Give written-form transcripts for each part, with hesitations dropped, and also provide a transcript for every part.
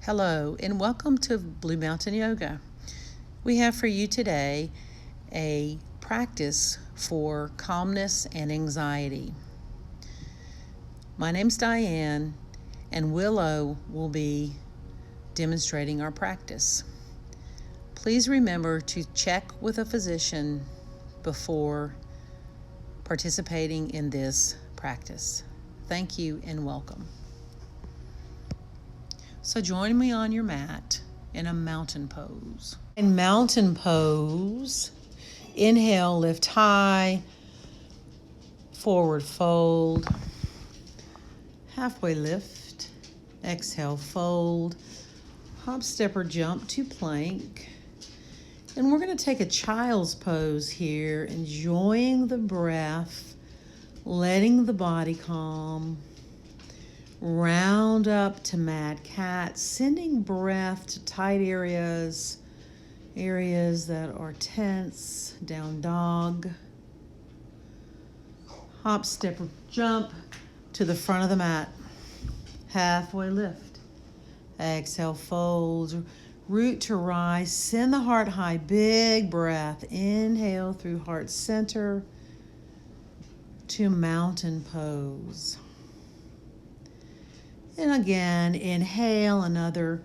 Hello and welcome to Blue Mountain Yoga. We have for you today a practice for calmness and anxiety. My name's Diane and Willow will be demonstrating our practice. Please remember to check with a physician before participating in this practice. Thank you and welcome. So join me on your mat in a mountain pose. In mountain pose, inhale, lift high, forward fold, halfway lift, exhale, fold, hop, step, or jump to plank. And we're going to take a child's pose here, enjoying the breath, letting the body calm. Round up to mad cat, sending breath to tight areas that are tense, down dog. Hop, step, or jump to the front of the mat. Halfway lift. Exhale, fold. Root to rise, send the heart high, big breath. Inhale through heart center to mountain pose. And again, inhale, another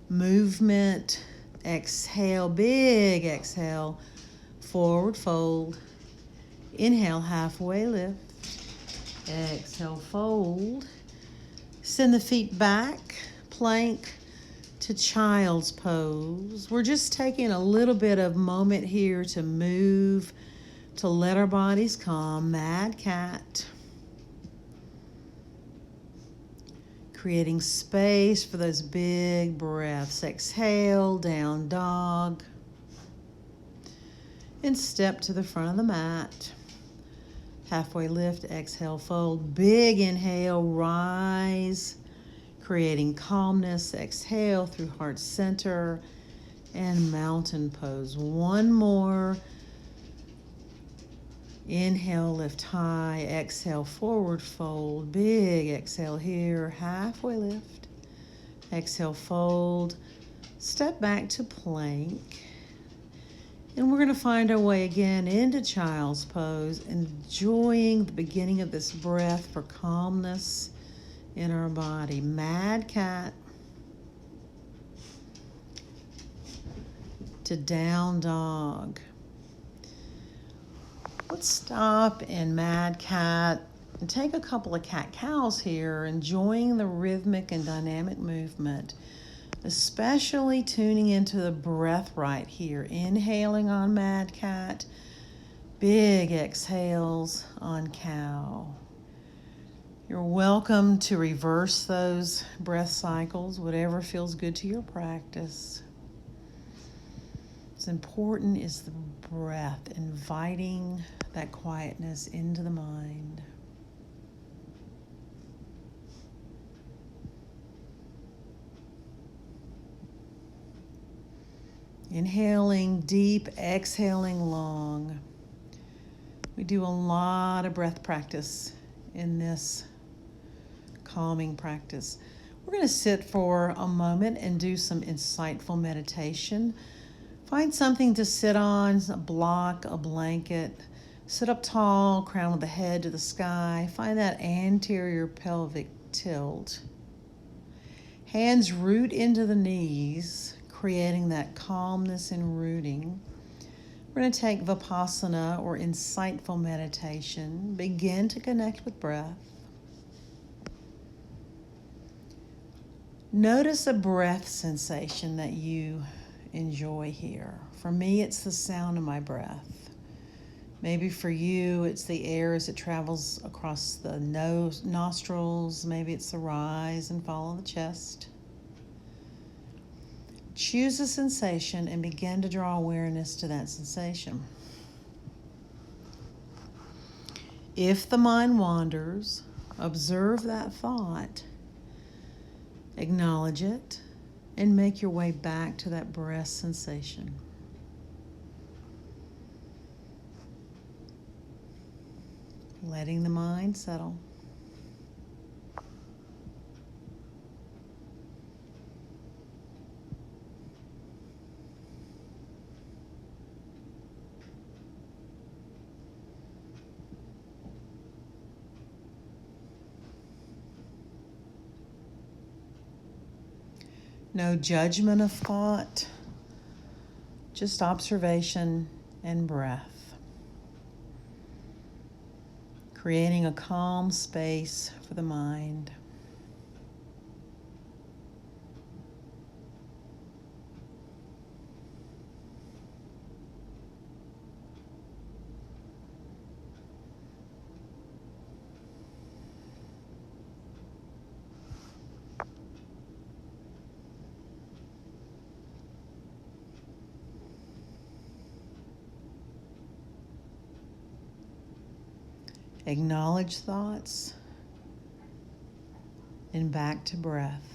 movement. Exhale, big exhale, forward fold. Inhale, halfway lift. Exhale, fold. Send the feet back, plank to child's pose. We're just taking a little bit of moment here to move, to let our bodies calm. Mad cat. Creating space for those big breaths. Exhale, down dog. And step to the front of the mat. Halfway lift, exhale, fold. Big inhale, rise. Creating calmness. Exhale through heart center and mountain pose. One more. Inhale, lift high, exhale, forward fold, big exhale here, halfway lift, exhale, fold, step back to plank, and we're going to find our way again into child's pose, enjoying the beginning of this breath for calmness in our body. Mad cat to down dog. Let's stop in mad cat and take a couple of cat-cows here, enjoying the rhythmic and dynamic movement, especially tuning into the breath right here. Inhaling on mad cat, big exhales on cow. You're welcome to reverse those breath cycles, whatever feels good to your practice. What's important is the breath, inviting that quietness into the mind. Inhaling deep, exhaling long. We do a lot of breath practice in this calming practice. We're going to sit for a moment and do some insightful meditation. Find something to sit on, a block, a blanket. Sit up tall, crown of the head to the sky. Find that anterior pelvic tilt. Hands root into the knees, creating that calmness and rooting. We're going to take Vipassana or insightful meditation. Begin to connect with breath. Notice a breath sensation that you enjoy here. For me, it's the sound of my breath. Maybe for you, it's the air as it travels across the nose, nostrils. Maybe it's the rise and fall of the chest. Choose a sensation and begin to draw awareness to that sensation. If the mind wanders, observe that thought, acknowledge it, and make your way back to that breath sensation. Letting the mind settle. No judgment of thought, just observation and breath. Creating a calm space for the mind. Acknowledge thoughts and back to breath.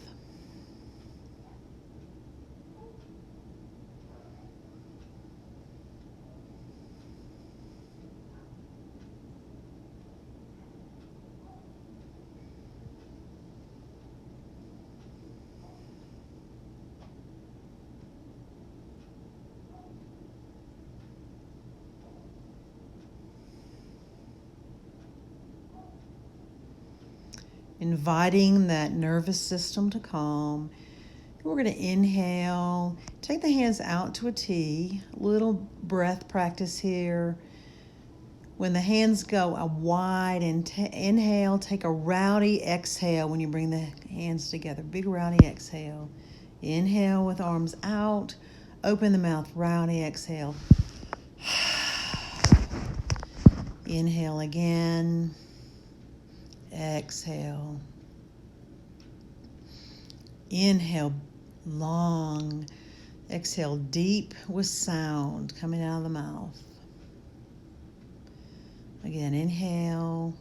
Inviting that nervous system to calm. We're going to inhale, take the hands out to a T, little breath practice here. When the hands go a wide inhale, take a rowdy exhale when you bring the hands together. Big rowdy exhale. Inhale with arms out, open the mouth, rowdy exhale. Inhale again. Exhale. Inhale long. Exhale deep with sound coming out of the mouth. Again, inhale.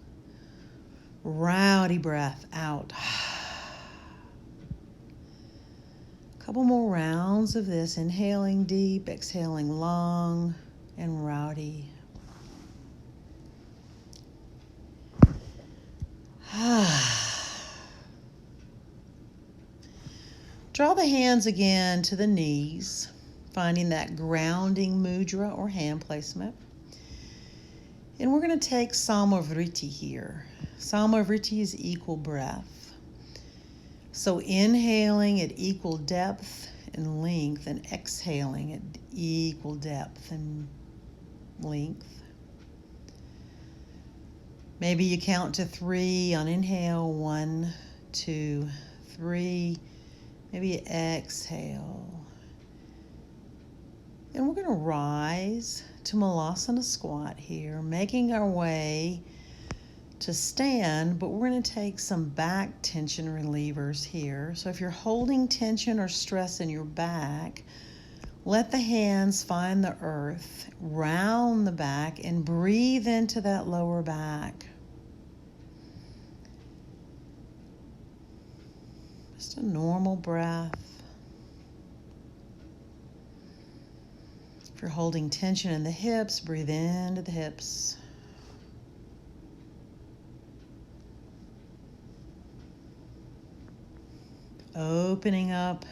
Rowdy breath out. A couple more rounds of this. Inhaling deep, exhaling long and rowdy. Draw the hands again to the knees, finding that grounding mudra or hand placement. And we're going to take Samavriti here. Samavriti is equal breath. So inhaling at equal depth and length and exhaling at equal depth and length. Maybe you count to 3 on inhale. 1, 2, 3. Maybe exhale. And we're going to rise to Malasana squat here, making our way to stand, but we're going to take some back tension relievers here. So if you're holding tension or stress in your back, let the hands find the earth, round the back, and breathe into that lower back. Just a normal breath. If you're holding tension in the hips, breathe into the hips. Opening up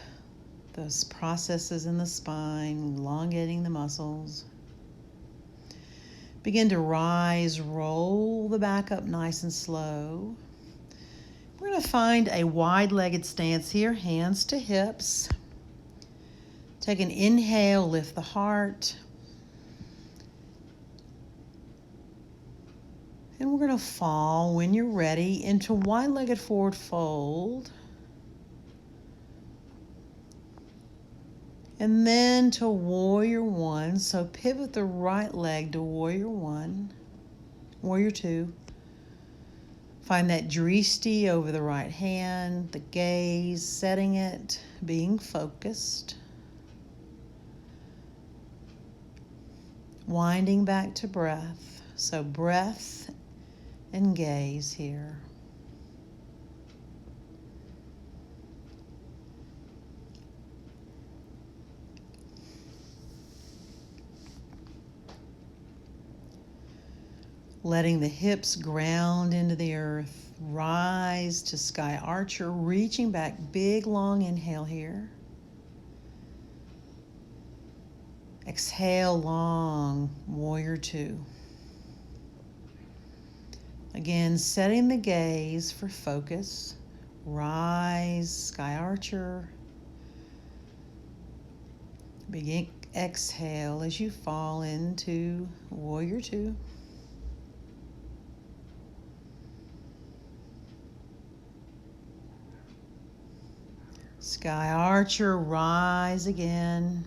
those processes in the spine, elongating the muscles. Begin to rise, roll the back up nice and slow. We're going to find a wide-legged stance here, hands to hips. Take an inhale, lift the heart. And we're going to fall, when you're ready, into wide-legged forward fold. And then to warrior 1. So pivot the right leg to warrior 1, warrior 2. Find that drishti over the right hand, the gaze, setting it, being focused. Winding back to breath. So breath and gaze here. Letting the hips ground into the earth. Rise to Sky Archer, reaching back, big long inhale here. Exhale long, warrior 2. Again, setting the gaze for focus. Rise, Sky Archer. Big exhale as you fall into Warrior Two. Sky Archer, rise again.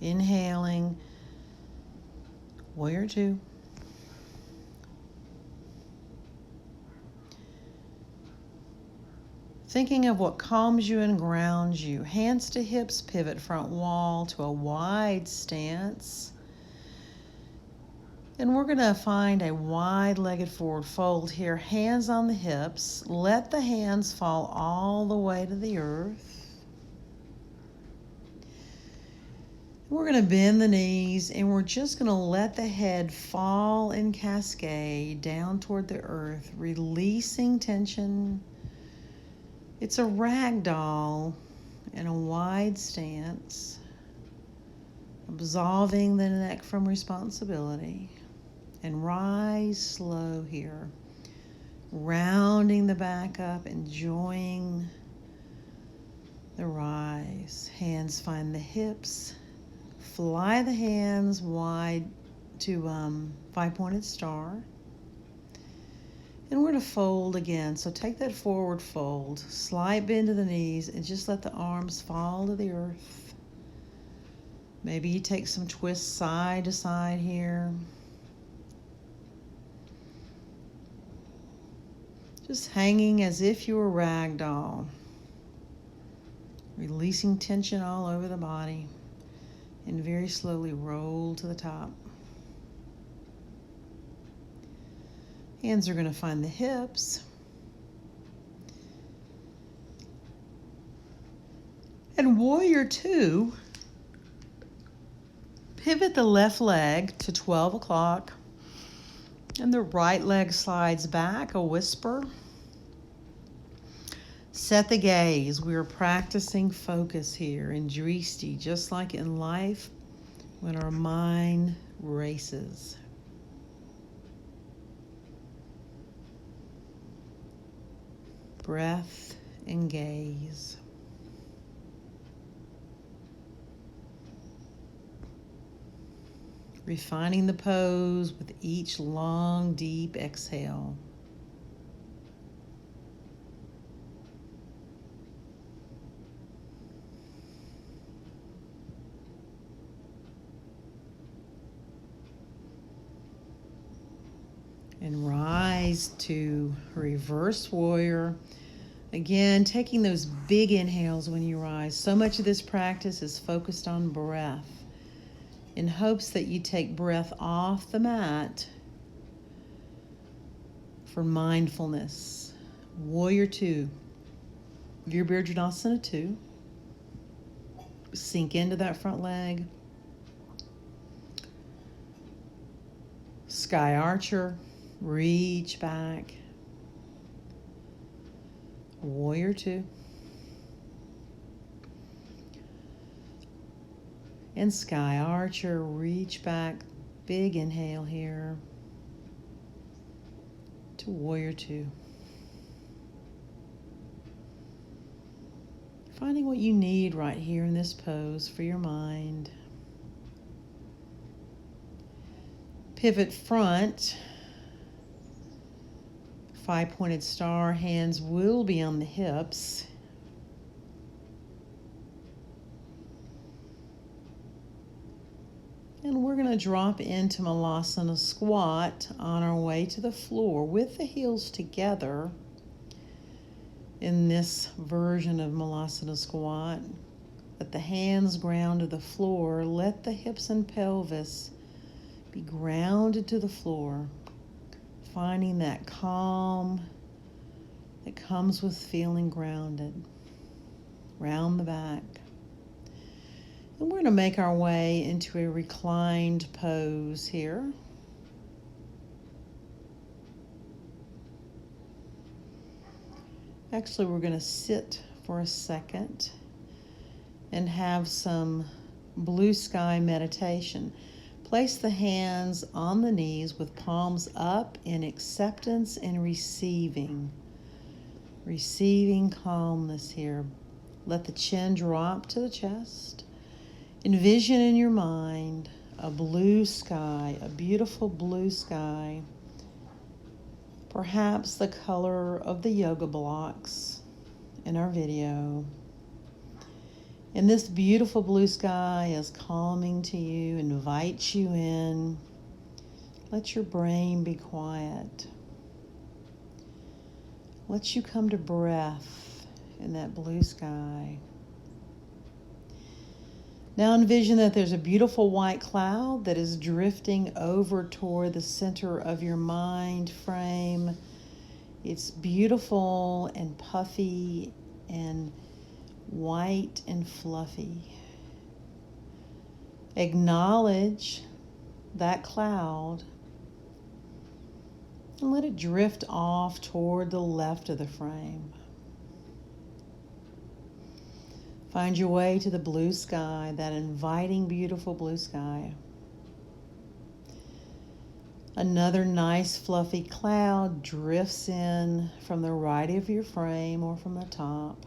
Inhaling, Warrior Two. Thinking of what calms you and grounds you. Hands to hips, pivot front wall to a wide stance. And we're going to find a wide-legged forward fold here. Hands on the hips. Let the hands fall all the way to the earth. We're going to bend the knees and we're just going to let the head fall in cascade down toward the earth, releasing tension. It's a ragdoll in a wide stance, absolving the neck from responsibility. And rise slow here, rounding the back up, enjoying the rise. Hands find the hips. Fly the hands wide to five-pointed star. And we're going to fold again. So take that forward fold, slight bend to the knees, and just let the arms fall to the earth. Maybe you take some twists side to side here. Just hanging as if you were ragdoll. Releasing tension all over the body. And very slowly roll to the top. Hands are going to find the hips. And Warrior Two, pivot the left leg to 12 o'clock. And the right leg slides back, a whisper. Set the gaze. We are practicing focus here in Drishti, just like in life when our mind races. Breath and gaze. Refining the pose with each long, deep exhale. And rise to reverse warrior. Again, taking those big inhales when you rise. So much of this practice is focused on breath, in hopes that you take breath off the mat for mindfulness. Warrior Two, Virabhadrasana 2. Sink into that front leg. Sky Archer, reach back. Warrior Two. And Sky Archer, reach back. Big inhale here to Warrior Two. Finding what you need right here in this pose for your mind. Pivot front. Five-pointed star. Hands will be on the hips. And we're going to drop into Malasana squat on our way to the floor with the heels together. In this version of Malasana squat, let the hands ground to the floor. Let the hips and pelvis be grounded to the floor. Finding that calm that comes with feeling grounded. Round the back. And we're going to make our way into a reclined pose here. Actually, we're going to sit for a second and have some blue sky meditation. Place the hands on the knees with palms up in acceptance and receiving. Receiving calmness here. Let the chin drop to the chest. Envision in your mind a blue sky, a beautiful blue sky, perhaps the color of the yoga blocks in our video. And this beautiful blue sky is calming to you, invites you in. Let your brain be quiet. Let you come to breath in that blue sky. Now envision that there's a beautiful white cloud that is drifting over toward the center of your mind frame. It's beautiful and puffy and white and fluffy. Acknowledge that cloud and let it drift off toward the left of the frame. Find your way to the blue sky, that inviting, beautiful blue sky. Another nice fluffy cloud drifts in from the right of your frame or from the top.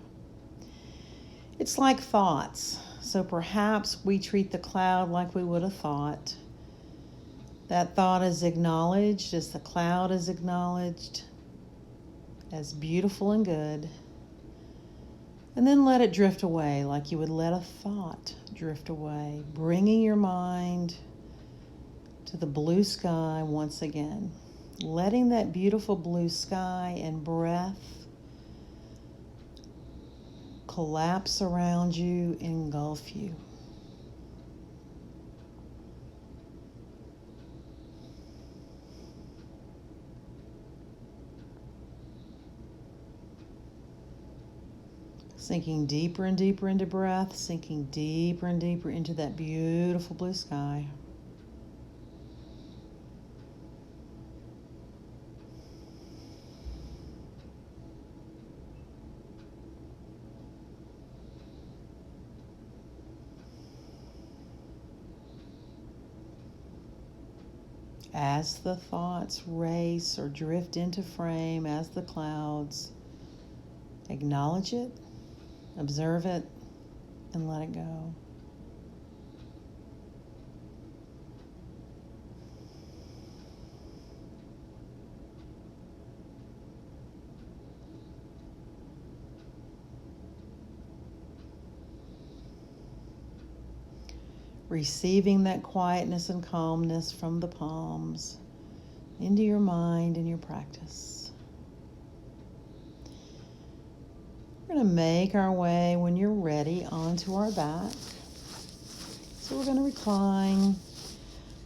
It's like thoughts, so perhaps we treat the cloud like we would a thought. That thought is acknowledged as the cloud is acknowledged as beautiful and good. And then let it drift away like you would let a thought drift away, bringing your mind to the blue sky once again, letting that beautiful blue sky and breath collapse around you, engulf you. Sinking deeper and deeper into breath, sinking deeper and deeper into that beautiful blue sky. As the thoughts race or drift into frame, as the clouds, acknowledge it, observe it, and let it go. Receiving that quietness and calmness from the palms into your mind and your practice. We're going to make our way, when you're ready, onto our back. So we're going to recline.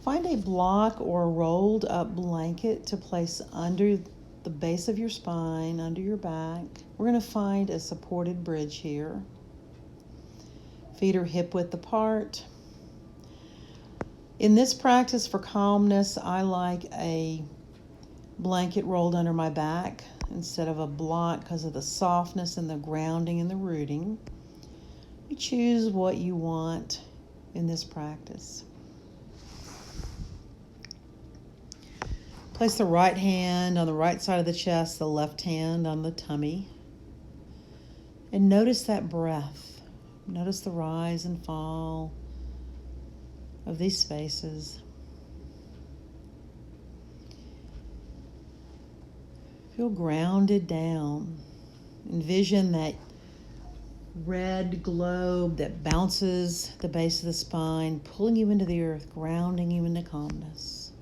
Find a block or a rolled up blanket to place under the base of your spine, under your back. We're going to find a supported bridge here. Feet are hip width apart. In this practice for calmness, I like a blanket rolled under my back instead of a block because of the softness and the grounding and the rooting. You choose what you want in this practice. Place the right hand on the right side of the chest, the left hand on the tummy. And notice that breath. Notice the rise and fall of these spaces. Feel grounded down. Envision that red globe that bounces the base of the spine, pulling you into the earth, grounding you into calmness.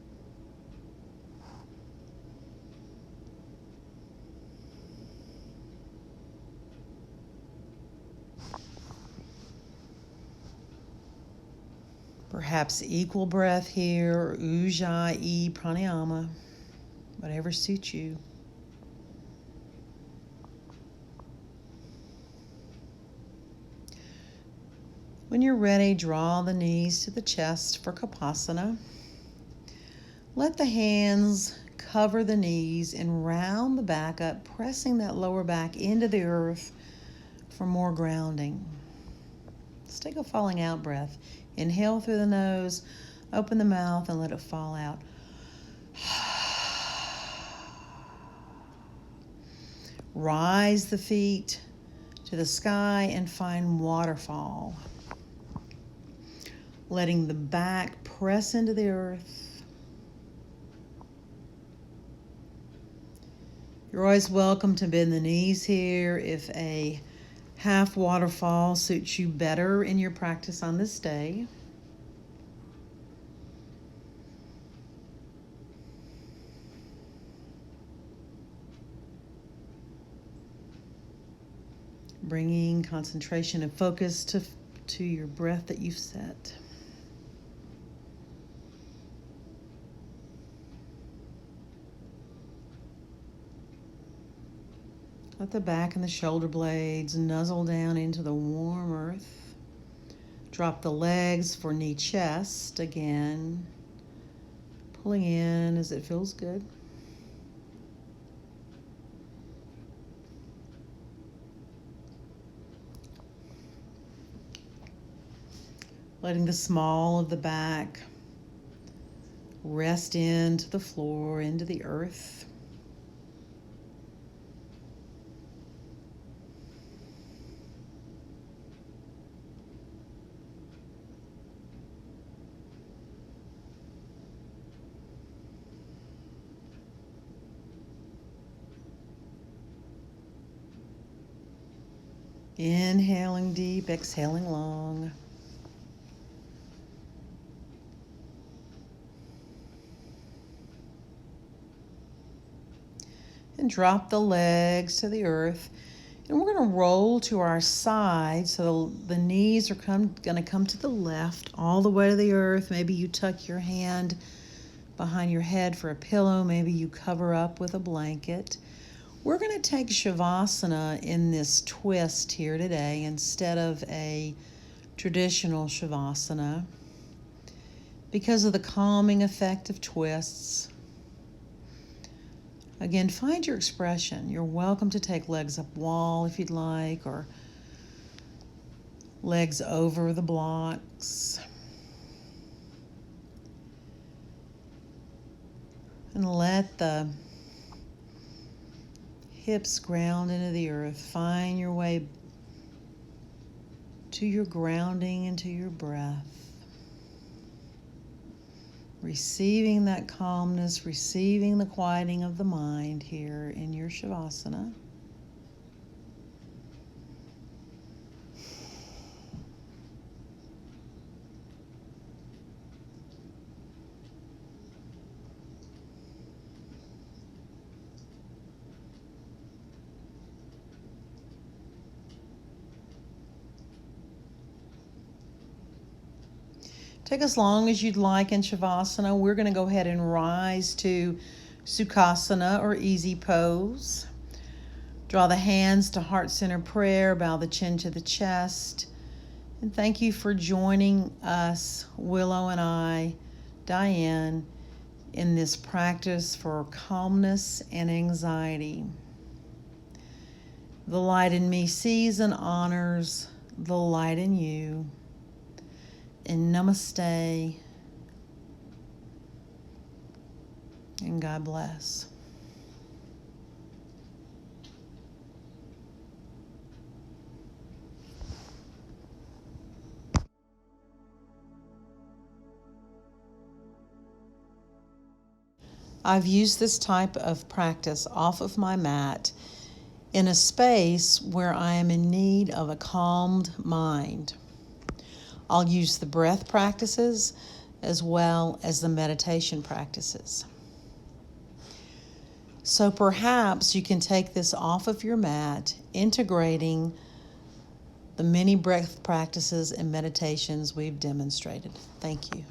Perhaps equal breath here, or Ujjayi Pranayama, whatever suits you. When you're ready, draw the knees to the chest for Kapasana. Let the hands cover the knees and round the back up, pressing that lower back into the earth for more grounding. Let's take a falling out breath. Inhale through the nose, open the mouth, and let it fall out. Rise the feet to the sky and find waterfall. letting the back press into the earth. You're always welcome to bend the knees here if a half waterfall suits you better in your practice on this day. Bringing concentration and focus to your breath that you've set. Let the back and the shoulder blades nuzzle down into the warm earth. Drop the legs for knee chest again, pulling in as it feels good. Letting the small of the back rest into the floor, into the earth. Inhaling deep, exhaling long. And drop the legs to the earth. And we're going to roll to our side. So the knees are going to come to the left all the way to the earth. Maybe you tuck your hand behind your head for a pillow. Maybe you cover up with a blanket. We're going to take Shavasana in this twist here today instead of a traditional Shavasana because of the calming effect of twists. Again, find your expression. You're welcome to take legs up wall if you'd like, or legs over the blocks. And let the hips ground into the earth. Find your way to your grounding and to your breath. Receiving that calmness, receiving the quieting of the mind here in your Shavasana. Take as long as you'd like in Shavasana. We're going to go ahead and rise to Sukhasana or easy pose. Draw the hands to heart center prayer, bow the chin to the chest. And thank you for joining us, Willow and I, Diane, in this practice for calmness and anxiety. The light in me sees and honors the light in you. And namaste, and God bless. I've used this type of practice off of my mat in a space where I am in need of a calmed mind. I'll use the breath practices as well as the meditation practices. So perhaps you can take this off of your mat, integrating the many breath practices and meditations we've demonstrated. Thank you.